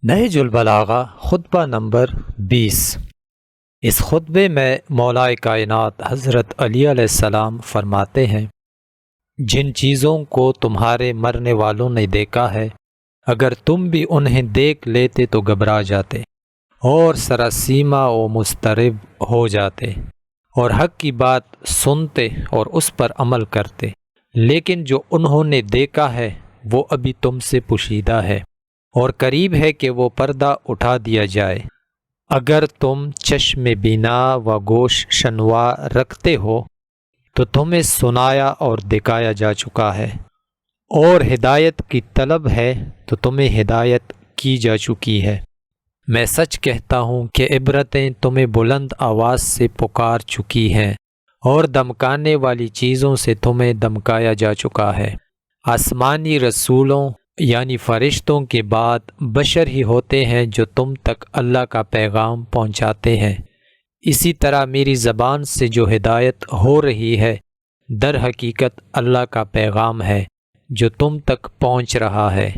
نہج البلاغہ خطبہ نمبر 20۔ اس خطبے میں مولا کائنات حضرت علی علیہ السلام فرماتے ہیں، جن چیزوں کو تمہارے مرنے والوں نے دیکھا ہے، اگر تم بھی انہیں دیکھ لیتے تو گھبرا جاتے اور سراسیمہ و مضطرب ہو جاتے اور حق کی بات سنتے اور اس پر عمل کرتے، لیکن جو انہوں نے دیکھا ہے وہ ابھی تم سے پوشیدہ ہے اور قریب ہے کہ وہ پردہ اٹھا دیا جائے۔ اگر تم چشم بینا و گوش شنوا رکھتے ہو تو تمہیں سنایا اور دکھایا جا چکا ہے، اور ہدایت کی طلب ہے تو تمہیں ہدایت کی جا چکی ہے۔ میں سچ کہتا ہوں کہ عبرتیں تمہیں بلند آواز سے پکار چکی ہیں اور دمکانے والی چیزوں سے تمہیں دمکایا جا چکا ہے۔ آسمانی رسولوں یعنی فرشتوں کے بعد بشر ہی ہوتے ہیں جو تم تک اللہ کا پیغام پہنچاتے ہیں۔ اسی طرح میری زبان سے جو ہدایت ہو رہی ہے در حقیقت اللہ کا پیغام ہے جو تم تک پہنچ رہا ہے۔